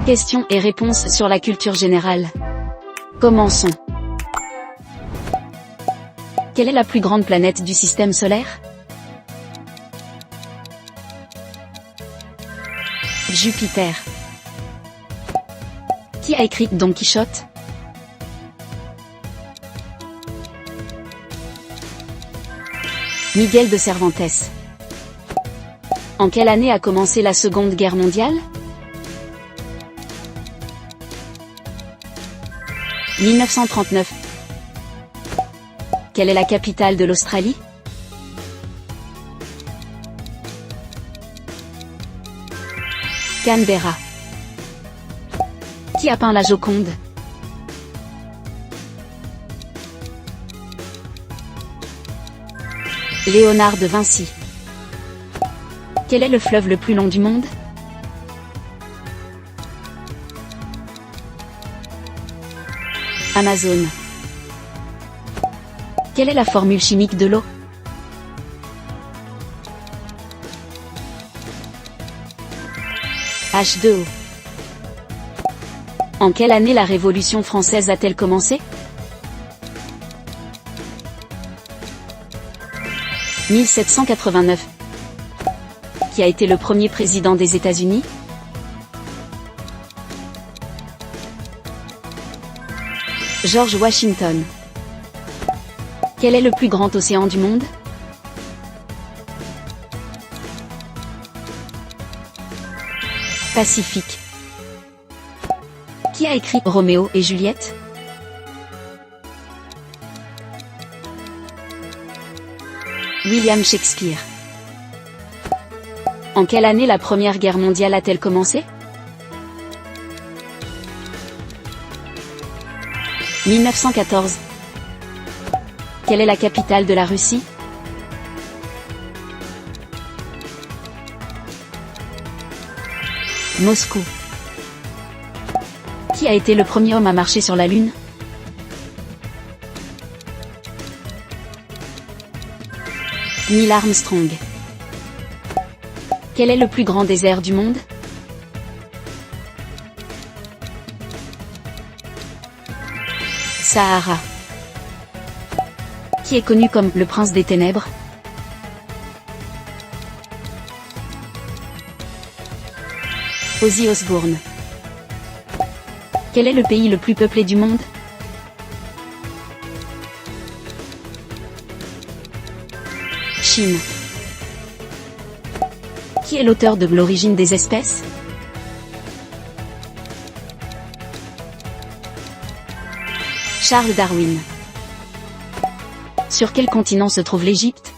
Questions et réponses sur la culture générale. Commençons. Quelle est la plus grande planète du système solaire? Jupiter. Qui a écrit Don Quichotte? Miguel de Cervantes. En quelle année a commencé la Seconde Guerre mondiale? 1939. Quelle est la capitale de l'Australie? Canberra. Qui a peint la Joconde? Léonard de Vinci. Quel est le fleuve le plus long du monde? Amazone. Quelle est la formule chimique de l'eau? H2O. En quelle année la Révolution française a-t-elle commencé? 1789. Qui a été le premier président des États-Unis? George Washington. Quel est le plus grand océan du monde? Pacifique. Qui a écrit Roméo et Juliette? William Shakespeare. En quelle année la Première Guerre mondiale a-t-elle commencé? 1914. Quelle est la capitale de la Russie? Moscou. Qui a été le premier homme à marcher sur la Lune? Neil Armstrong. Quel est le plus grand désert du monde? Sahara. Qui est connu comme le prince des ténèbres? Ozzy Osbourne. Quel est le pays le plus peuplé du monde? Chine. Qui est l'auteur de L'origine des espèces? Charles Darwin. Sur quel continent se trouve l'Égypte?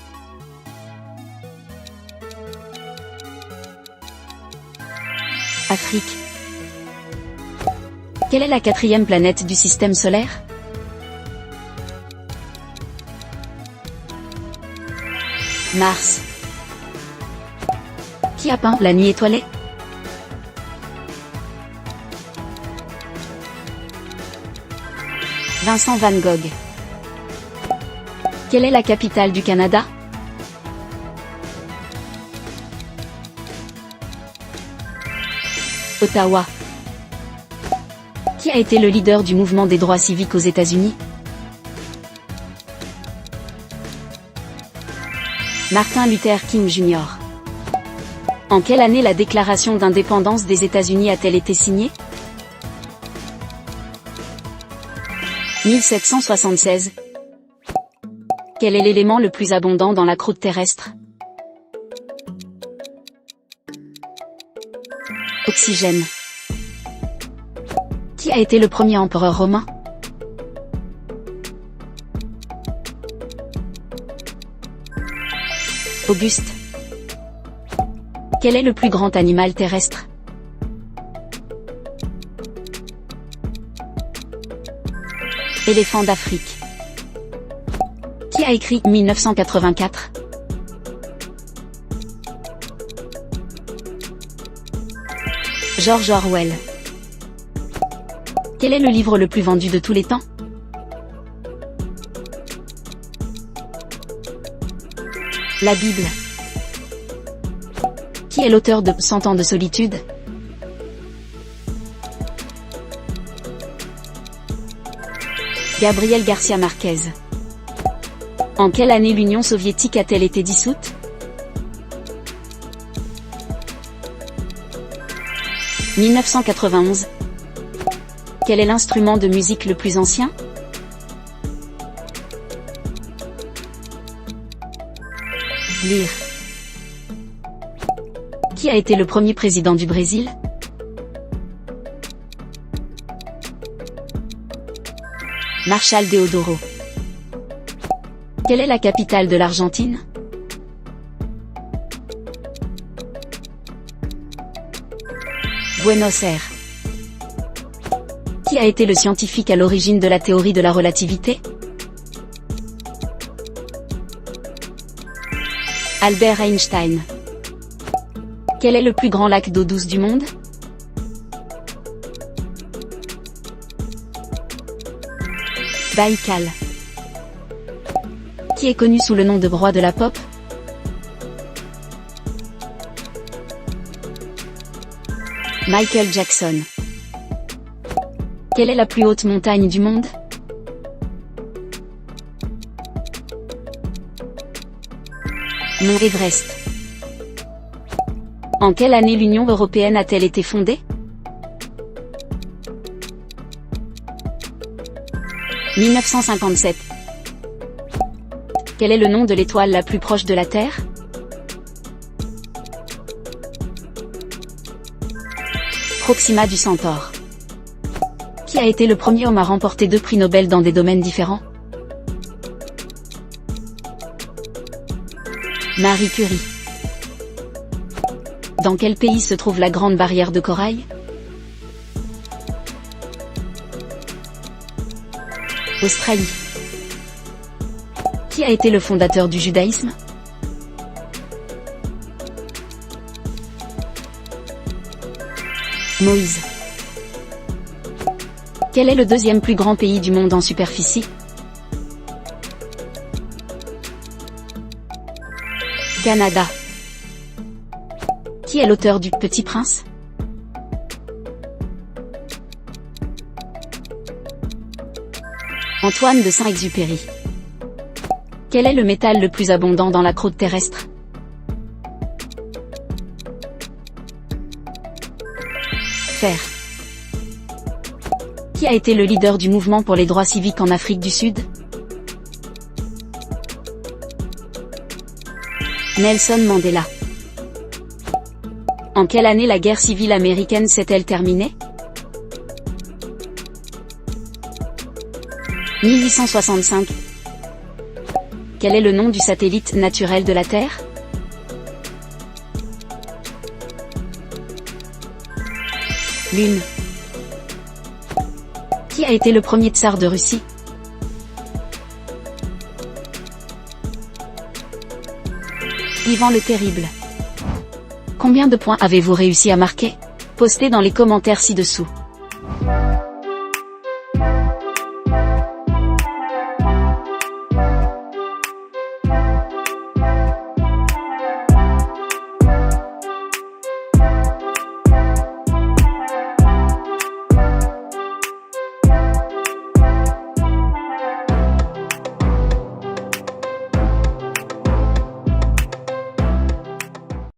Afrique. Quelle est la quatrième planète du système solaire? Mars. Qui a peint La Nuit étoilée? Vincent van Gogh. Quelle est la capitale du Canada? Ottawa. Qui a été le leader du mouvement des droits civiques aux États-Unis? Martin Luther King Jr. En quelle année la déclaration d'indépendance des États-Unis a-t-elle été signée? 1776. Quel est l'élément le plus abondant dans la croûte terrestre? Oxygène. Qui a été le premier empereur romain? Auguste. Quel est le plus grand animal terrestre? Éléphant d'Afrique. Qui a écrit 1984? George Orwell. Quel est le livre le plus vendu de tous les temps? La Bible. Qui est l'auteur de 100 ans de solitude? Gabriel Garcia Marquez. En quelle année l'Union soviétique a-t-elle été dissoute? 1991. Quel est l'instrument de musique le plus ancien? Lire. Qui a été le premier président du Brésil? Marshal Deodoro. Quelle est la capitale de l'Argentine? Buenos Aires. Qui a été le scientifique à l'origine de la théorie de la relativité? Albert Einstein. Quel est le plus grand lac d'eau douce du monde? Baïkal. Qui est connu sous le nom de roi de la pop? Michael Jackson. Quelle est la plus haute montagne du monde? Mont Everest. En quelle année l'Union européenne a-t-elle été fondée? 1957. Quel est le nom de l'étoile la plus proche de la Terre? Proxima du Centaure. Qui a été le premier homme à remporter 2 prix Nobel dans des domaines différents? Marie Curie. Dans quel pays se trouve la Grande Barrière de Corail? Australie. Qui a été le fondateur du judaïsme? Moïse. Quel est le deuxième plus grand pays du monde en superficie? Canada. Qui est l'auteur du Petit Prince? Antoine de Saint-Exupéry. Quel est le métal le plus abondant dans la croûte terrestre? Fer. Qui a été le leader du mouvement pour les droits civiques en Afrique du Sud? Nelson Mandela. En quelle année la guerre civile américaine s'est-elle terminée? 1865. Quel est le nom du satellite naturel de la Terre? Lune. Qui a été le premier tsar de Russie? Ivan le Terrible. Combien de points avez-vous réussi à marquer? Postez dans les commentaires ci-dessous.